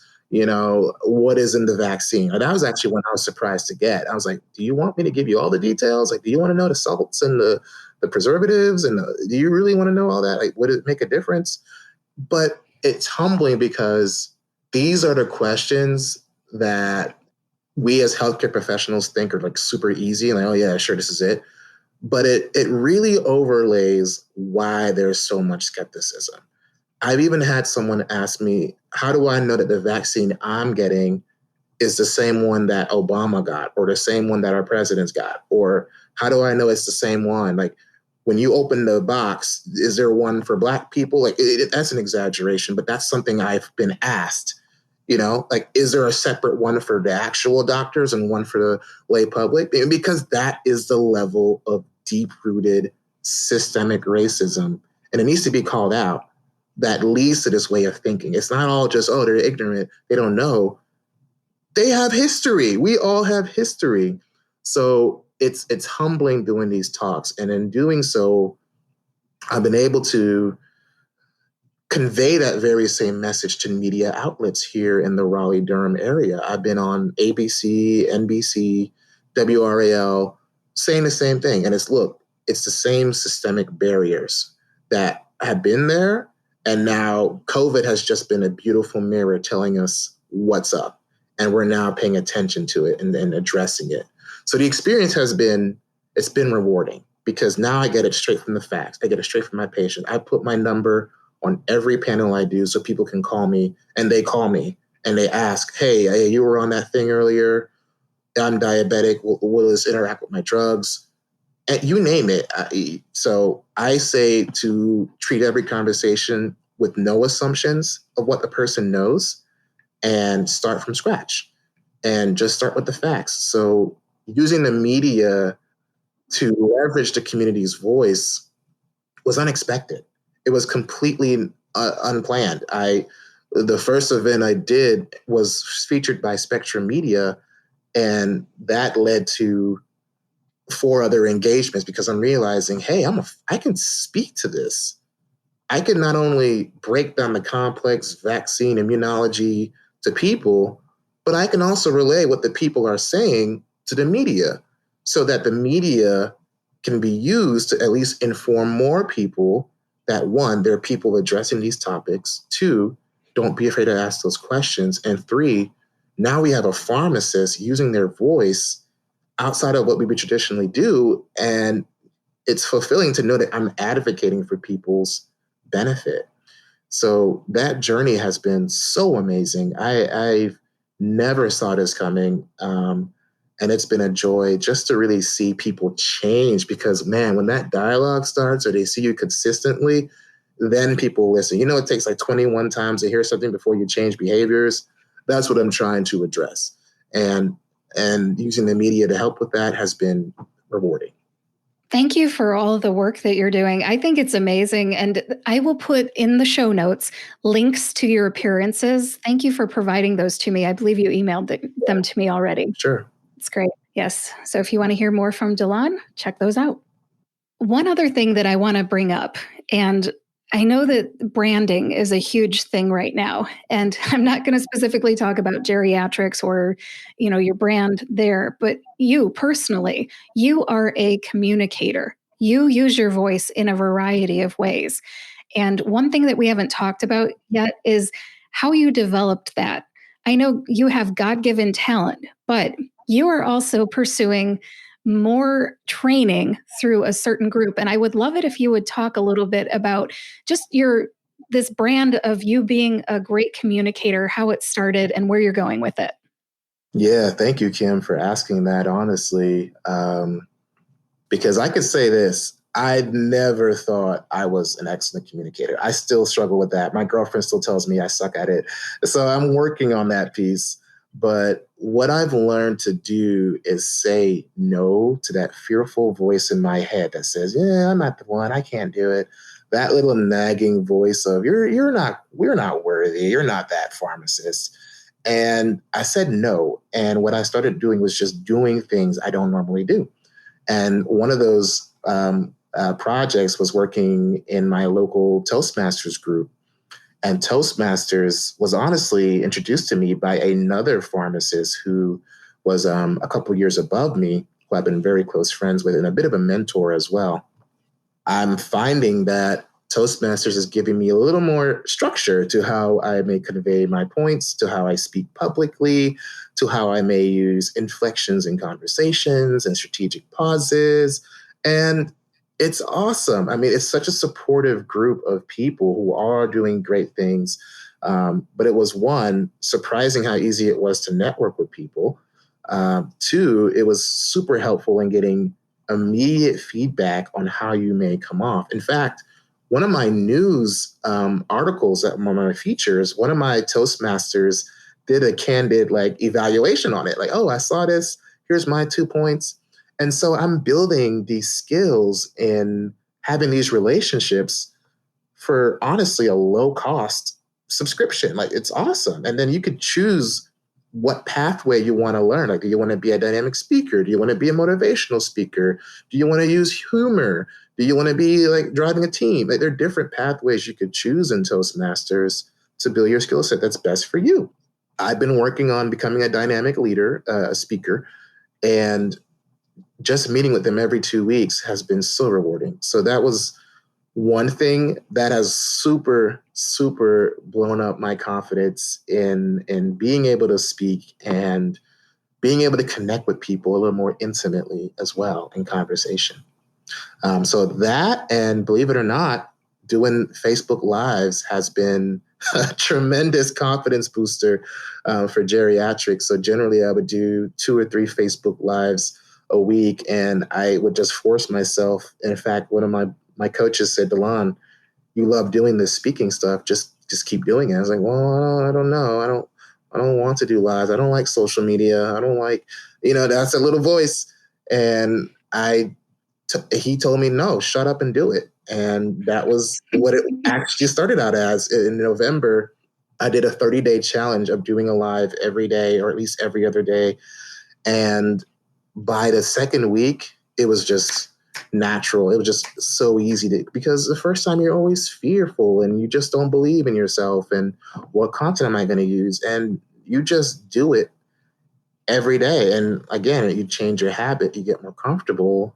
B: what is in the vaccine? And that was actually one I was surprised to get. I was like, do you want me to give you all the details? Like, do you want to know the salts and the preservatives? And do you really want to know all that? Like, would it make a difference? But it's humbling because these are the questions that we as healthcare professionals think are like super easy. And like, oh yeah, sure, this is it. But it really overlays why there's so much skepticism. I've even had someone ask me, how do I know that the vaccine I'm getting is the same one that Obama got or the same one that our presidents got? Or how do I know it's the same one? Like, when you open the box, is there one for Black people? Like, that's an exaggeration, but that's something I've been asked. Like, is there a separate one for the actual doctors and one for the lay public? Because that is the level of deep-rooted systemic racism, and it needs to be called out, that leads to this way of thinking. It's not all just, oh, they're ignorant, they don't know. They have history. We all have history. So it's humbling doing these talks. And in doing so, I've been able to convey that very same message to media outlets here in the Raleigh-Durham area. I've been on ABC, NBC, WRAL, saying the same thing. And it's the same systemic barriers that have been there. And now COVID has just been a beautiful mirror telling us what's up. And we're now paying attention to it and addressing it. So the experience it's been rewarding because now I get it straight from the facts. I get it straight from my patient. I put my number on every panel I do so people can call me, and they call me and they ask, hey, you were on that thing earlier. I'm diabetic. Will this interact with my drugs? you name it. So I say to treat every conversation with no assumptions of what the person knows and start from scratch and just start with the facts. So using the media to leverage the community's voice was unexpected. It was completely unplanned. The first event I did was featured by Spectrum Media, and that led to 4 other engagements because I'm realizing, hey, I can speak to this. I can not only break down the complex vaccine immunology to people, but I can also relay what the people are saying to the media so that the media can be used to at least inform more people that, 1, there are people addressing these topics, 2, don't be afraid to ask those questions, and 3, now we have a pharmacist using their voice outside of what we would traditionally do, and it's fulfilling to know that I'm advocating for people's benefit. So that journey has been so amazing. I've never saw this coming. And it's been a joy just to really see people change because, man, when that dialogue starts or they see you consistently, then people listen. You know, it takes like 21 times to hear something before you change behaviors. That's what I'm trying to address. And using the media to help with that has been rewarding.
A: Thank you for all of the work that you're doing. I think it's amazing. And I will put in the show notes links to your appearances. Thank you for providing those to me. I believe you emailed them to me already.
B: Sure.
A: It's great. Yes. So if you want to hear more from DeLon, check those out. One other thing that I want to bring up, and I know that branding is a huge thing right now, and I'm not going to specifically talk about geriatrics or, your brand there, but you personally, you are a communicator. You use your voice in a variety of ways. And one thing that we haven't talked about yet is how you developed that. I know you have God-given talent, but you are also pursuing more training through a certain group. And I would love it if you would talk a little bit about just this brand of you being a great communicator, how it started and where you're going with it.
B: Yeah, thank you, Kim, for asking that, honestly. Because I could say this, I never thought I was an excellent communicator. I still struggle with that. My girlfriend still tells me I suck at it. So I'm working on that piece. But what I've learned to do is say no to that fearful voice in my head that says, yeah, I'm not the one, I can't do it. That little nagging voice of we're not worthy, you're not that pharmacist. And I said no. And what I started doing was just doing things I don't normally do. And one of those projects was working in my local Toastmasters group. And Toastmasters was honestly introduced to me by another pharmacist who was a couple years above me, who I've been very close friends with and a bit of a mentor as well. I'm finding that Toastmasters is giving me a little more structure to how I may convey my points, to how I speak publicly, to how I may use inflections in conversations and strategic pauses. And it's awesome. I mean, it's such a supportive group of people who are doing great things. But it was, 1, surprising how easy it was to network with people. 2, it was super helpful in getting immediate feedback on how you may come off. In fact, one of my news articles, that one of my features, one of my Toastmasters did a candid evaluation on it. Like, oh, I saw this. Here's my 2 points. And so I'm building these skills in having these relationships for honestly a low cost subscription. It's awesome. And then you could choose what pathway you want to learn. Do you want to be a dynamic speaker? Do you want to be a motivational speaker? Do you want to use humor? Do you want to be driving a team? There are different pathways you could choose in Toastmasters to build your skill set that's best for you. I've been working on becoming a dynamic leader, a speaker, and just meeting with them every 2 weeks has been so rewarding. So that was one thing that has super, super blown up my confidence in being able to speak and being able to connect with people a little more intimately as well in conversation. So that, and believe it or not, doing Facebook Lives has been a tremendous confidence booster for geriatrics. So generally I would do 2 or 3 Facebook Lives a week, and I would just force myself. In fact, one of my coaches said, "DeLon, you love doing this speaking stuff. Just keep doing it." I was like, "Well, I don't know. I don't want to do lives. I don't like social media. I don't like, that's a little voice." And he told me, "No, shut up and do it." And that was what it actually started out as. In November, I did a 30-day challenge of doing a live every day, or at least every other day. And by the second week, it was just natural. It was just so easy because the first time you're always fearful and you just don't believe in yourself and what content am I going to use? And you just do it every day. And again, you change your habit, you get more comfortable.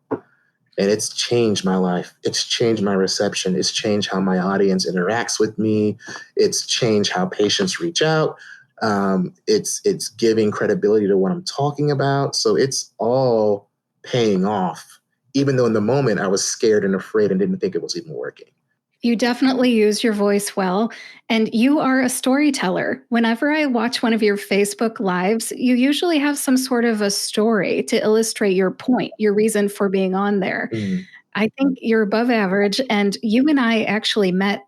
B: And it's changed my life. It's changed my reception. It's changed how my audience interacts with me. It's changed how patients reach out. It's giving credibility to what I'm talking about. So it's all paying off, even though in the moment I was scared and afraid and didn't think it was even working.
A: You definitely use your voice well, and you are a storyteller. Whenever I watch one of your Facebook Lives, you usually have some sort of a story to illustrate your point, your reason for being on there. I think you're above average, and you and I actually met,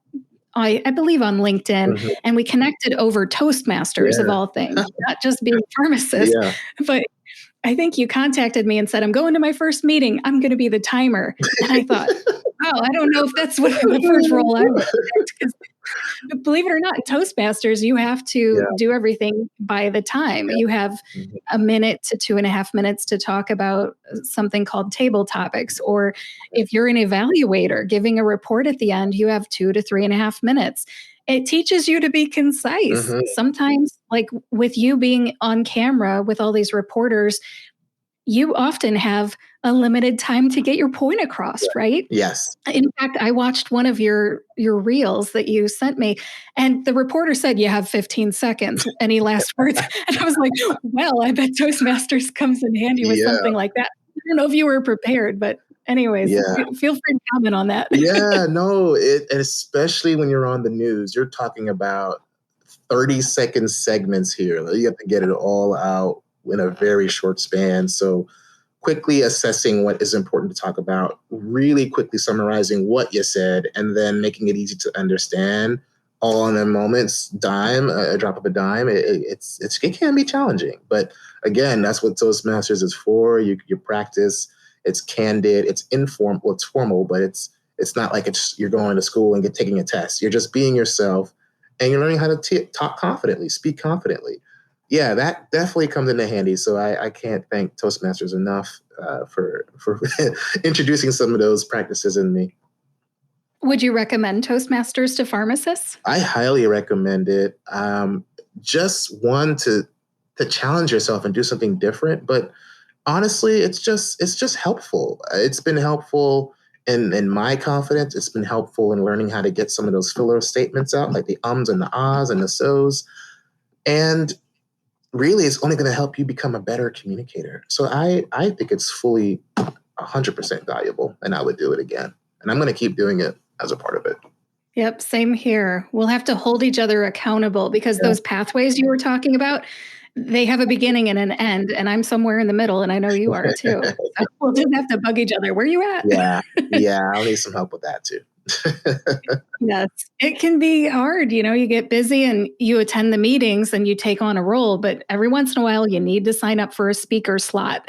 A: I believe, on LinkedIn, and we connected over Toastmasters of all things, not just being pharmacists, but I think you contacted me and said, "I'm going to my first meeting. I'm going to be the timer." And I thought, "Oh, I don't know if that's what the first role I would pick." But believe it or not, in Toastmasters, you have to do everything by the time. You have a minute to 2.5 minutes to talk about something called table topics. Or if you're an evaluator giving a report at the end, you have 2 to 3.5 minutes. It teaches you to be concise. Sometimes, like with you being on camera with all these reporters, you often have a limited time to get your point across, right?
B: Yes.
A: In fact, I watched one of your reels that you sent me, and the reporter said, "You have 15 seconds. Any last words?" And I was like, well, I bet Toastmasters comes in handy with something like that. I don't know if you were prepared, but anyways, feel free to comment on that.
B: No, and especially when you're on the news, you're talking about 30-second segments here. You have to get it all out in a very short span. So quickly assessing what is important to talk about, really quickly summarizing what you said, and then making it easy to understand all in a moment's dime, a drop of a dime. It can be challenging. But again, that's what Toastmasters is for. You practice. It's candid. It's informal. Well, it's formal, but it's not like you're going to school and taking a test. You're just being yourself, and you're learning how to talk confidently, speak confidently. Yeah, that definitely comes into handy. So I can't thank Toastmasters enough for introducing some of those practices in me.
A: Would you recommend Toastmasters to pharmacists?
B: I highly recommend it. Just one to challenge yourself and do something different, but honestly, it's just helpful. It's been helpful in my confidence. It's been helpful in learning how to get some of those filler statements out, like the ums and the ahs and the so's. And really, it's only going to help you become a better communicator. So I think it's fully 100% valuable, and I would do it again. And I'm going to keep doing it as a part of it.
A: Yep, same here. We'll have to hold each other accountable because those pathways you were talking about, they have a beginning and an end, and I'm somewhere in the middle, and I know you are too. So we'll just have to bug each other. Where are you at?
B: I'll need some help with that too.
A: Yes, it can be hard. You get busy and you attend the meetings and you take on a role, but every once in a while you need to sign up for a speaker slot.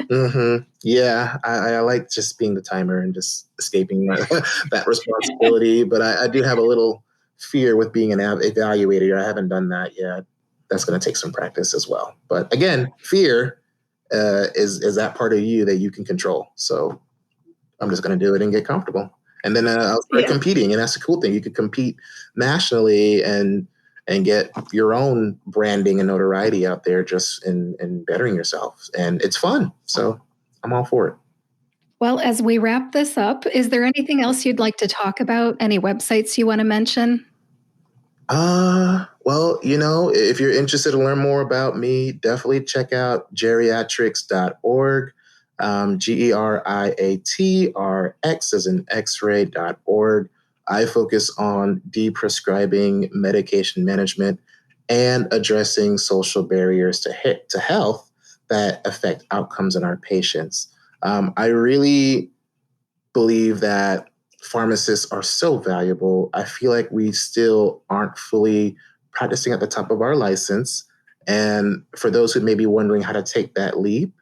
B: Yeah, I like just being the timer and just escaping that responsibility. But I do have a little fear with being an evaluator. I haven't done that yet. That's going to take some practice as well. But again, fear is that part of you that you can control. So I'm just going to do it and get comfortable. And then I'll start competing. And that's the cool thing. You could compete nationally and get your own branding and notoriety out there just in bettering yourself. And it's fun. So I'm all for it.
A: Well, as we wrap this up, is there anything else you'd like to talk about? Any websites you want to mention?
B: Well, if you're interested to learn more about me, definitely check out GeriatRx.org. GeriatRx as in x-ray.org. I focus on deprescribing medication management and addressing social barriers to health that affect outcomes in our patients. I really believe that pharmacists are so valuable. I feel like we still aren't fully practicing at the top of our license. And for those who may be wondering how to take that leap,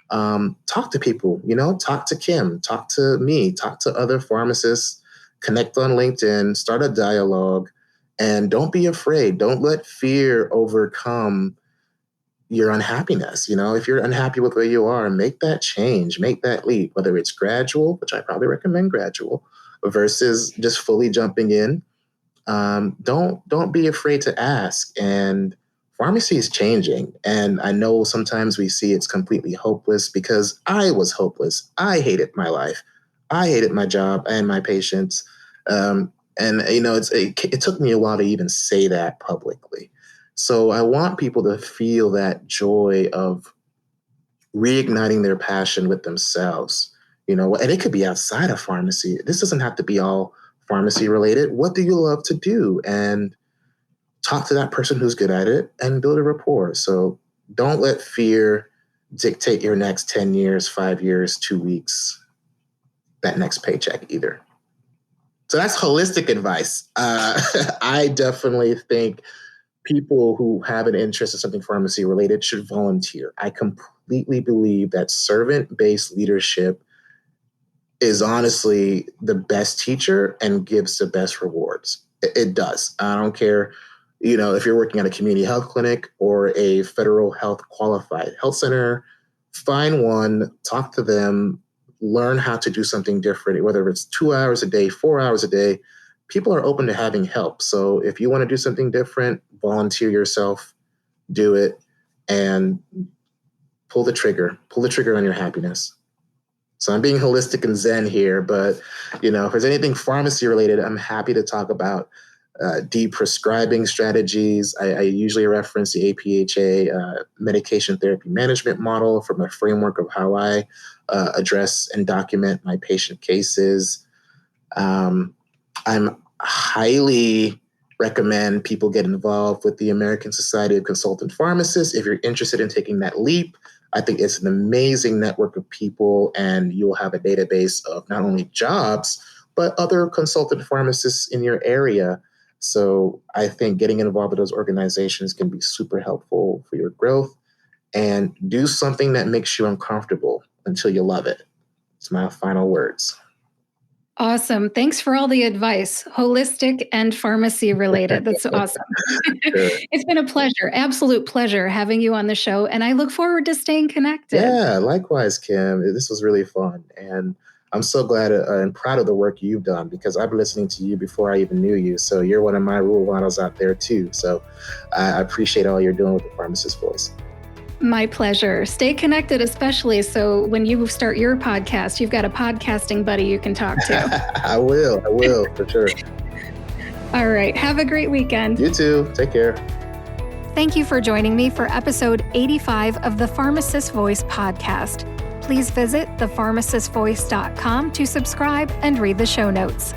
B: talk to people, talk to Kim, talk to me, talk to other pharmacists, connect on LinkedIn, start a dialogue, and don't be afraid. Don't let fear overcome your unhappiness. If you're unhappy with where you are, make that change, make that leap, whether it's gradual, which I probably recommend gradual, versus just fully jumping in. Don't be afraid to ask. And pharmacy is changing. And I know sometimes we see it's completely hopeless, because I was hopeless. I hated my life. I hated my job and my patients. It took me a while to even say that publicly. So I want people to feel that joy of reigniting their passion with themselves, and it could be outside of pharmacy. This doesn't have to be all pharmacy related. What do you love to do? And talk to that person who's good at it and build a rapport. So don't let fear dictate your next 10 years, 5 years, 2 weeks, that next paycheck either. So that's holistic advice. I definitely think people who have an interest in something pharmacy related should volunteer. I completely believe that servant-based leadership is honestly the best teacher and gives the best rewards. It does. I don't care, if you're working at a community health clinic or a federal health qualified health center, find one, talk to them, learn how to do something different, whether it's 2 hours a day, 4 hours a day. People are open to having help. So if you want to do something different, volunteer yourself, do it, and pull the trigger on your happiness. So I'm being holistic and zen here, but if there's anything pharmacy related, I'm happy to talk about deprescribing strategies. I usually reference the APHA medication therapy management model from a framework of how I address and document my patient cases. I'm highly recommend people get involved with the American Society of Consultant Pharmacists. If you're interested in taking that leap, I think it's an amazing network of people, and you'll have a database of not only jobs, but other consultant pharmacists in your area. So I think getting involved with those organizations can be super helpful for your growth, and do something that makes you uncomfortable until you love it. It's my final words.
A: Awesome. Thanks for all the advice, holistic and pharmacy related. That's awesome.
B: Sure.
A: It's been a pleasure, absolute pleasure having you on the show. And I look forward to staying connected.
B: Yeah, likewise, Kim. This was really fun. And I'm so glad and proud of the work you've done, because I've been listening to you before I even knew you. So you're one of my role models out there too. So I appreciate all you're doing with the Pharmacist Voice.
A: My pleasure. Stay connected, especially so when you start your podcast, you've got a podcasting buddy you can talk to.
B: I will, for sure.
A: All right. Have a great weekend.
B: You too. Take care.
A: Thank you for joining me for episode 85 of the Pharmacist Voice podcast. Please visit thepharmacistvoice.com to subscribe and read the show notes.